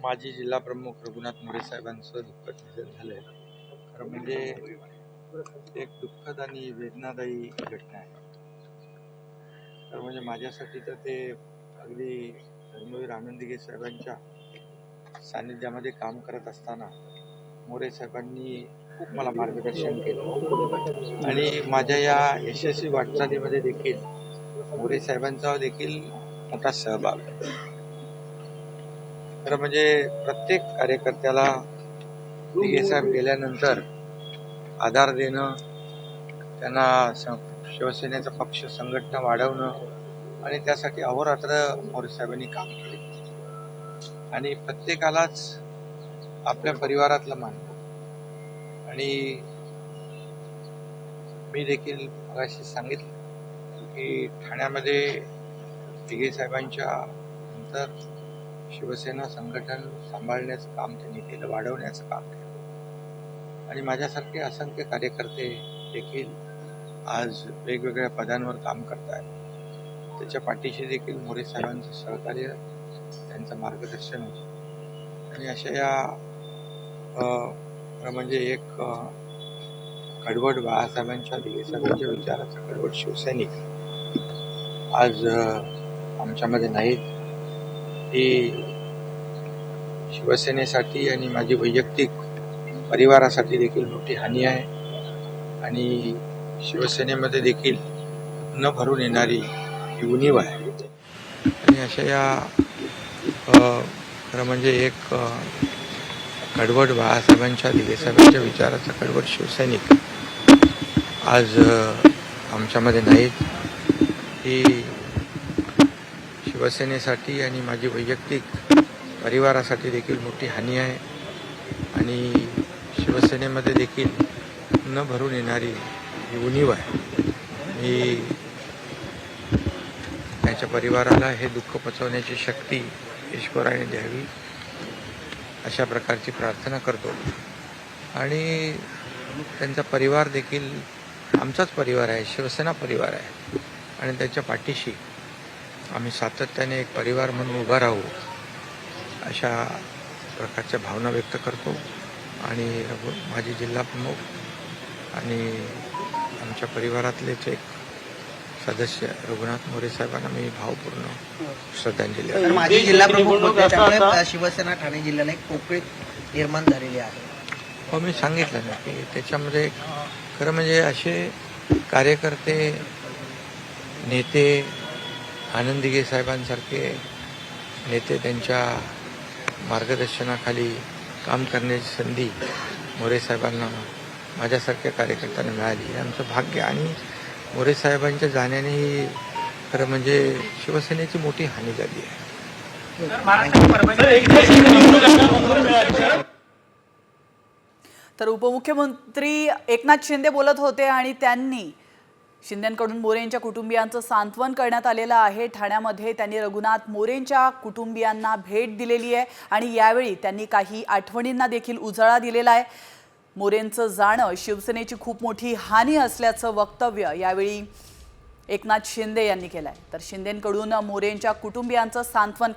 माजी जिल्हा प्रमुख रघुनाथ मोरे साहेबांचं दुःखद निधन झालंय. खरं म्हणजे एक दुःखद आणि वेदनादायी घटना आहे. तर म्हणजे माझ्यासाठी तर ते अगदी धर्मवीर आनंदीगे साहेबांच्या सानिध्यामध्ये काम करत असताना मोरे साहेबांनी खूप मला मार्गदर्शन केलं आणि माझ्या या यशस्वी वाटचालीमध्ये देखील मोरे साहेबांचा देखील मोठा सहभाग आहे. खरं म्हणजे प्रत्येक कार्यकर्त्याला दिगे साहेब गेल्यानंतर आधार देणं, त्यांना शिवसेनेचा पक्ष संघटना वाढवणं आणि त्यासाठी अहोरात्र मोरे साहेबांनी काम केले आणि प्रत्येकालाच आपल्या परिवारातलं मानलं. आणि मी देखील मगाशी सांगितलं की ठाण्यामध्ये दिगे साहेबांच्या नंतर शिवसेना संघटन सांभाळण्याचं काम त्यांनी केलं, वाढवण्याचं काम केलं आणि माझ्यासारखे असंख्य कार्यकर्ते देखील आज वेगवेगळ्या पदांवर काम करत आहेत. त्याच्या पाठीशी देखील मोरे साहेबांचं सहकार्य, त्यांचं मार्गदर्शन होतं आणि अशा या म्हणजे एक कडवट बाळासाहेबांच्या दिगे साहेबांच्या विचाराचा कडवट शिवसैनिक आज आमच्यामध्ये नाहीत. ही शिवसेनेसाठी आणि माझी वैयक्तिक परिवारासाठी देखील मोठी हानी आहे आणि शिवसेनेमध्ये देखील न भरून येणारी ही उणीव आहे. आणि अशा या खरं म्हणजे एक कडवट बाळासाहेबांच्या दिगे साहेबांच्या विचाराचा कडवट शिवसैनिक आज आमच्यामध्ये नाहीत. ही शिवसेनेसाठी आणि माझी वैयक्तिक परिवारासाठी देखील मोठी हानी आहे आणि शिवसेनेमध्ये देखील न भरून येणारी ही उणीव आहे. मी त्यांच्या परिवाराला हे दुःख पचवण्याची शक्ती ईश्वराने द्यावी अशा प्रकारची प्रार्थना करतो आणि त्यांचा परिवार देखील आमचाच परिवार आहे, शिवसेना परिवार आहे आणि त्याच्या पाठीशी आम्ही सातत्याने एक परिवार म्हणून उभा राहू अशा प्रकारच्या भावना व्यक्त करतो आणि माझी जिल्हा प्रमुख आणि आमच्या परिवारातलेच एक सदस्य रघुनाथ मोरे साहेबांना मी भावपूर्ण श्रद्धांजली तर माजी जिल्हा प्रमुख होते, त्यामुळे शिवसेना ठाणे जिल्ह्याला एक पोकळी निर्माण झालेली आहे. हो, मी सांगितलं ना की त्याच्यामध्ये खरं म्हणजे असे कार्यकर्ते, नेते, आनंदीगे साहेबांसारखे नेते त्यांच्या मार्गदर्शनाखाली काम करण्याची संधी मोरे साहेबांना माझ्यासारख्या कार्यकर्त्यांना मिळाली हे आमचं भाग्य. आणि मोरे साहेबांच्या जाण्याने खरं म्हणजे शिवसेनेची मोठी हानी झाली आहे. तर उपमुख्यमंत्री एकनाथ शिंदे बोलत होते आणि त्यांनी शिंदेंकडून मोरेंच्या कुटुंबियांचं सांत्वन करण्यात आलेलं आहे. ठाण्यामध्ये त्यांनी रघुनाथ मोरेंच्या कुटुंबियांना भेट दिलेली आहे आणि यावेळी त्यांनी काही आठवणींना देखील उजाळा दिलेला आहे. मोरेंचं जाणं शिवसेनेची खूप मोठी हानी असल्याचं वक्तव्य यावेळी एकनाथ शिंदे यांनी केलं आहे. तर शिंदेंकडून मोरेंच्या कुटुंबियांचं सांत्वन